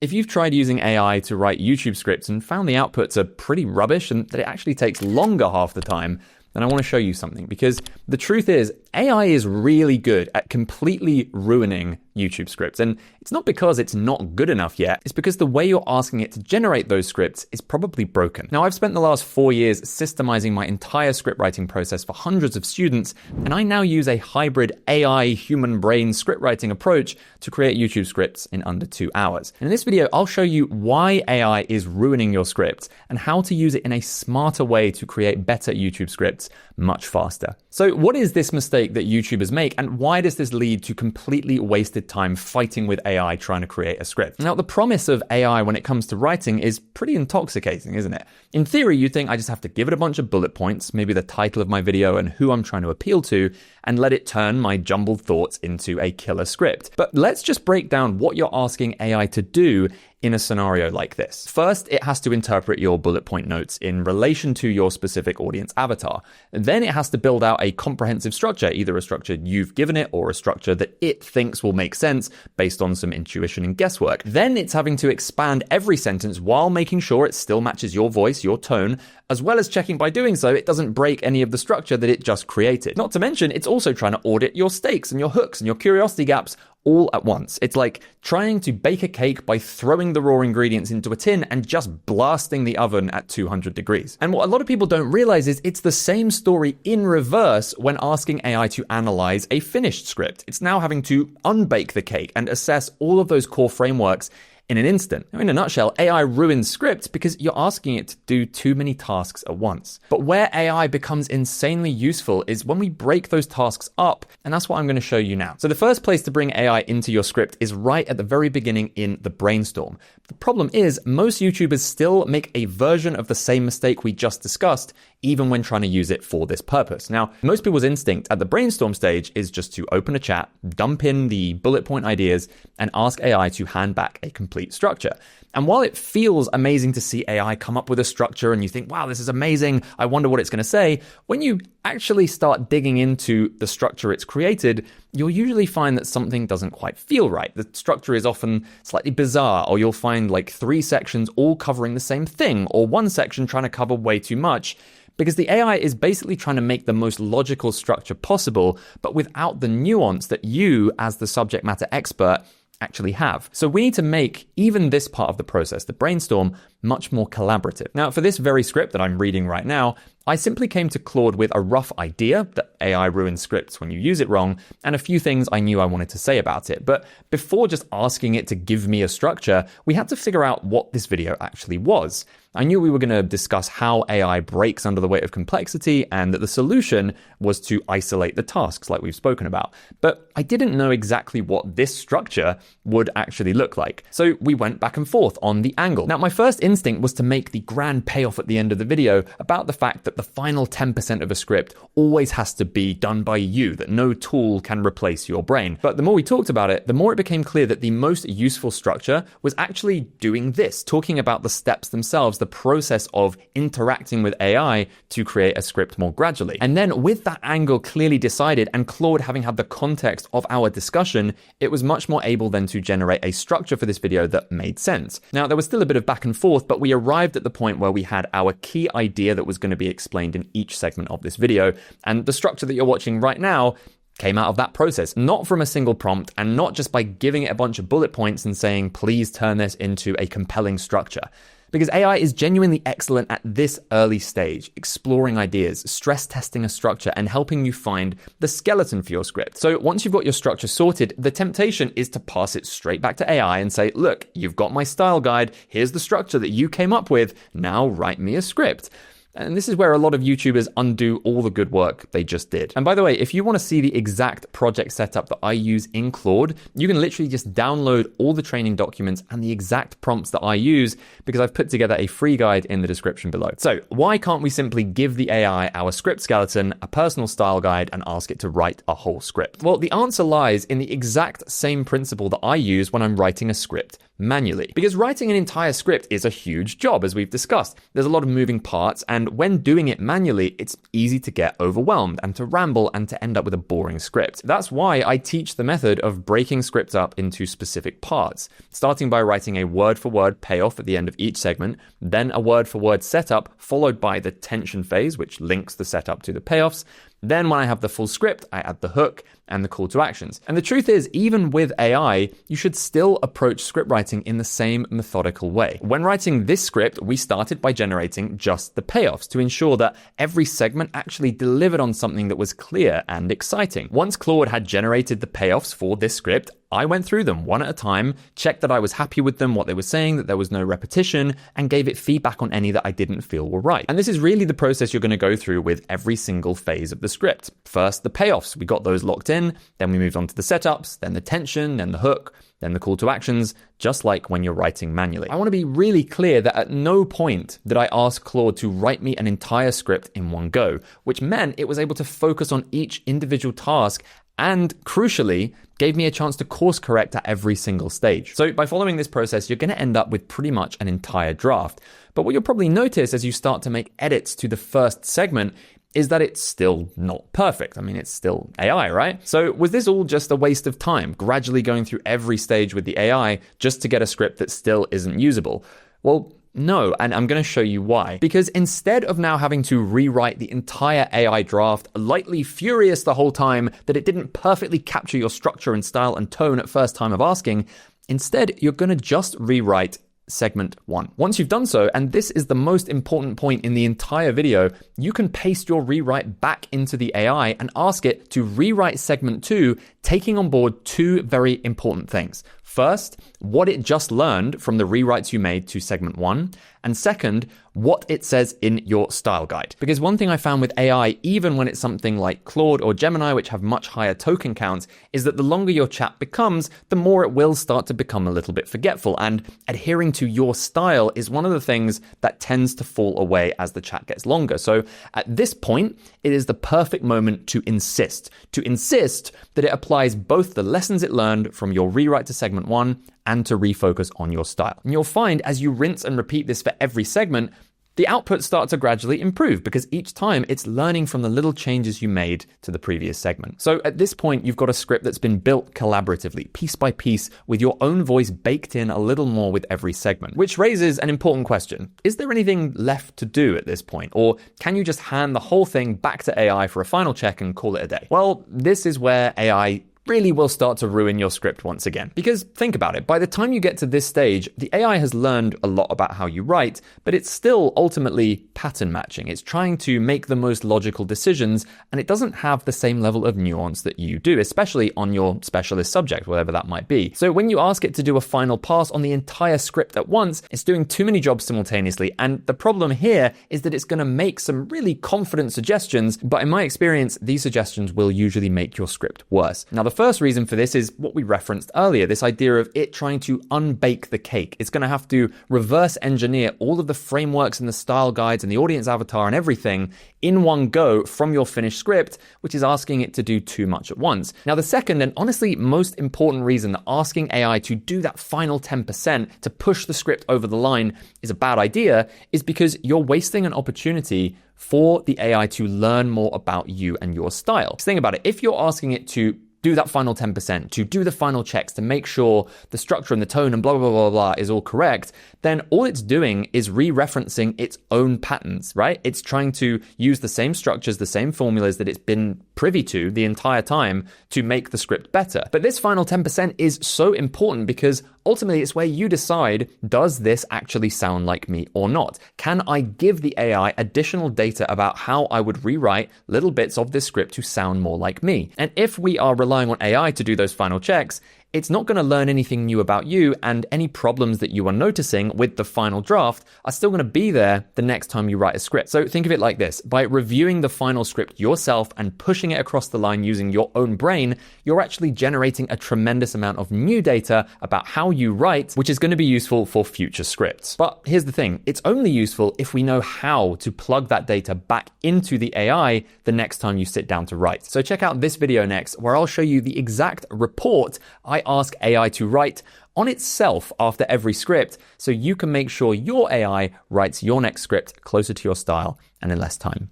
If you've tried using AI to write YouTube scripts and found the outputs are pretty rubbish and that it actually takes longer half the time, then I want to show you something, because the truth is AI is really good at completely ruining YouTube scripts. And it's not because it's not good enough yet, it's because the way you're asking it to generate those scripts is probably broken. Now, I've spent the last 4 years systemizing my entire script writing process for hundreds of students, and I now use a hybrid AI human brain script writing approach to create YouTube scripts in under 2 hours. And in this video, I'll show you why AI is ruining your scripts and how to use it in a smarter way to create better YouTube scripts much faster. So what is this mistake that YouTubers make, and why does this lead to completely wasted time fighting with AI trying to create a script? Now, the promise of AI when it comes to writing is pretty intoxicating, isn't it? In theory, you think I just have to give it a bunch of bullet points, maybe the title of my video and who I'm trying to appeal to, and let it turn my jumbled thoughts into a killer script. But let's just break down what you're asking AI to do in a scenario like this. First, it has to interpret your bullet point notes in relation to your specific audience avatar. Then it has to build out a comprehensive structure, either a structure you've given it or a structure that it thinks will make sense based on some intuition and guesswork. Then it's having to expand every sentence while making sure it still matches your voice, your tone, as well as checking by doing so it doesn't break any of the structure that it just created. Not to mention, it's also trying to audit your stakes and your hooks and your curiosity gaps all at once. It's like trying to bake a cake by throwing the raw ingredients into a tin and just blasting the oven at 200 degrees. And what a lot of people don't realize is it's the same story in reverse when asking AI to analyze a finished script. It's now having to unbake the cake and assess all of those core frameworks in an instant. Now, in a nutshell, AI ruins scripts because you're asking it to do too many tasks at once. But where AI becomes insanely useful is when we break those tasks up, and that's what I'm going to show you now. So the first place to bring AI into your script is right at the very beginning in the brainstorm. The problem is most YouTubers still make a version of the same mistake we just discussed, even when trying to use it for this purpose. Now, most people's instinct at the brainstorm stage is just to open a chat, dump in the bullet point ideas, and ask AI to hand back a complete structure. And while it feels amazing to see AI come up with a structure and you think, wow, this is amazing, I wonder what it's going to say, when you actually start digging into the structure it's created, you'll usually find that something doesn't quite feel right. The structure is often slightly bizarre, or you'll find like 3 sections all covering the same thing, or one section trying to cover way too much. Because the AI is basically trying to make the most logical structure possible, but without the nuance that you, as the subject matter expert, actually have. So we need to make even this part of the process, the brainstorm, much more collaborative. Now, for this very script that I'm reading right now, I simply came to Claude with a rough idea that AI ruins scripts when you use it wrong, and a few things I knew I wanted to say about it. But before just asking it to give me a structure, we had to figure out what this video actually was. I knew we were going to discuss how AI breaks under the weight of complexity, and that the solution was to isolate the tasks like we've spoken about. But I didn't know exactly what this structure would actually look like. So we went back and forth on the angle. Now, my first instinct was to make the grand payoff at the end of the video about the fact that the final 10% of a script always has to be done by you, that no tool can replace your brain. But the more we talked about it, the more it became clear that the most useful structure was actually doing this, talking about the steps themselves, the process of interacting with AI to create a script more gradually. And then with that angle clearly decided, and Claude having had the context of our discussion, it was much more able then to generate a structure for this video that made sense. Now, there was still a bit of back and forth, but we arrived at the point where we had our key idea that was going to be explained in each segment of this video. And the structure that you're watching right now came out of that process, not from a single prompt, and not just by giving it a bunch of bullet points and saying, please turn this into a compelling structure. Because AI is genuinely excellent at this early stage, exploring ideas, stress testing a structure, and helping you find the skeleton for your script. So once you've got your structure sorted, the temptation is to pass it straight back to AI and say, look, you've got my style guide, here's the structure that you came up with, now write me a script. And this is where a lot of YouTubers undo all the good work they just did. And by the way, if you want to see the exact project setup that I use in Claude, you can literally just download all the training documents and the exact prompts that I use, because I've put together a free guide in the description below. So why can't we simply give the AI our script skeleton, a personal style guide, and ask it to write a whole script? Well, the answer lies in the exact same principle that I use when I'm writing a script manually. Because writing an entire script is a huge job, as we've discussed. There's a lot of moving parts, and when doing it manually, it's easy to get overwhelmed and to ramble and to end up with a boring script. That's why I teach the method of breaking scripts up into specific parts, starting by writing a word-for-word payoff at the end of each segment, then a word-for-word setup, followed by the tension phase, which links the setup to the payoffs. Then when I have the full script, I add the hook and the call to actions. And the truth is, even with AI, you should still approach script writing in the same methodical way. When writing this script, we started by generating just the payoffs to ensure that every segment actually delivered on something that was clear and exciting. Once Claude had generated the payoffs for this script, I went through them one at a time, checked that I was happy with them, what they were saying, that there was no repetition, and gave it feedback on any that I didn't feel were right. And this is really the process you're going to go through with every single phase of the script. First, the payoffs. We got those locked in, then we moved on to the setups, then the tension, then the hook, then the call to actions, just like when you're writing manually. I want to be really clear that at no point did I ask Claude to write me an entire script in one go, which meant it was able to focus on each individual task and, crucially, gave me a chance to course correct at every single stage. So by following this process, you're going to end up with pretty much an entire draft. But what you'll probably notice as you start to make edits to the first segment is that it's still not perfect. I mean, it's still AI, right? So was this all just a waste of time, gradually going through every stage with the AI just to get a script that still isn't usable? Well, no, and I'm going to show you why. Because instead of now having to rewrite the entire AI draft, lightly furious the whole time that it didn't perfectly capture your structure and style and tone at first time of asking, instead, you're going to just rewrite segment 1. Once you've done so, and this is the most important point in the entire video, you can paste your rewrite back into the AI and ask it to rewrite segment 2, taking on board two very important things. First, what it just learned from the rewrites you made to segment 1, and second, what it says in your style guide. Because one thing I found with AI, even when it's something like Claude or Gemini, which have much higher token counts, is that the longer your chat becomes, the more it will start to become a little bit forgetful. And adhering to your style is one of the things that tends to fall away as the chat gets longer. So at this point, it is the perfect moment to insist that it applies both the lessons it learned from your rewrite to segment 1 and to refocus on your style. And you'll find as you rinse and repeat this for every segment, the output starts to gradually improve because each time it's learning from the little changes you made to the previous segment. So at this point, you've got a script that's been built collaboratively, piece by piece, with your own voice baked in a little more with every segment, which raises an important question. Is there anything left to do at this point? Or can you just hand the whole thing back to AI for a final check and call it a day? Well, this is where AI really will start to ruin your script once again. Because think about it, by the time you get to this stage, the AI has learned a lot about how you write, but it's still ultimately pattern matching. It's trying to make the most logical decisions, and it doesn't have the same level of nuance that you do, especially on your specialist subject, whatever that might be. So when you ask it to do a final pass on the entire script at once, it's doing too many jobs simultaneously, and the problem here is that it's going to make some really confident suggestions, but in my experience, these suggestions will usually make your script worse. Now, the first reason for this is what we referenced earlier, this idea of it trying to unbake the cake. It's going to have to reverse engineer all of the frameworks and the style guides and the audience avatar and everything in one go from your finished script, which is asking it to do too much at once. Now, the second and honestly most important reason that asking AI to do that final 10% to push the script over the line is a bad idea is because you're wasting an opportunity for the AI to learn more about you and your style. Just think about it. If you're asking it to do that final 10%, to do the final checks, to make sure the structure and the tone and blah, blah, blah, blah is all correct, then all it's doing is re-referencing its own patterns, right? It's trying to use the same structures, the same formulas that it's been privy to the entire time to make the script better. But this final 10% is so important because ultimately it's where you decide, does this actually sound like me or not? Can I give the AI additional data about how I would rewrite little bits of this script to sound more like me? And if we are relying on AI to do those final checks, it's not going to learn anything new about you, and any problems that you are noticing with the final draft are still going to be there the next time you write a script. So think of it like this. By reviewing the final script yourself and pushing it across the line using your own brain, you're actually generating a tremendous amount of new data about how you write, which is going to be useful for future scripts. But here's the thing. It's only useful if we know how to plug that data back into the AI the next time you sit down to write. So check out this video next, where I'll show you the exact report I I ask AI to write on itself after every script, so you can make sure your AI writes your next script closer to your style and in less time.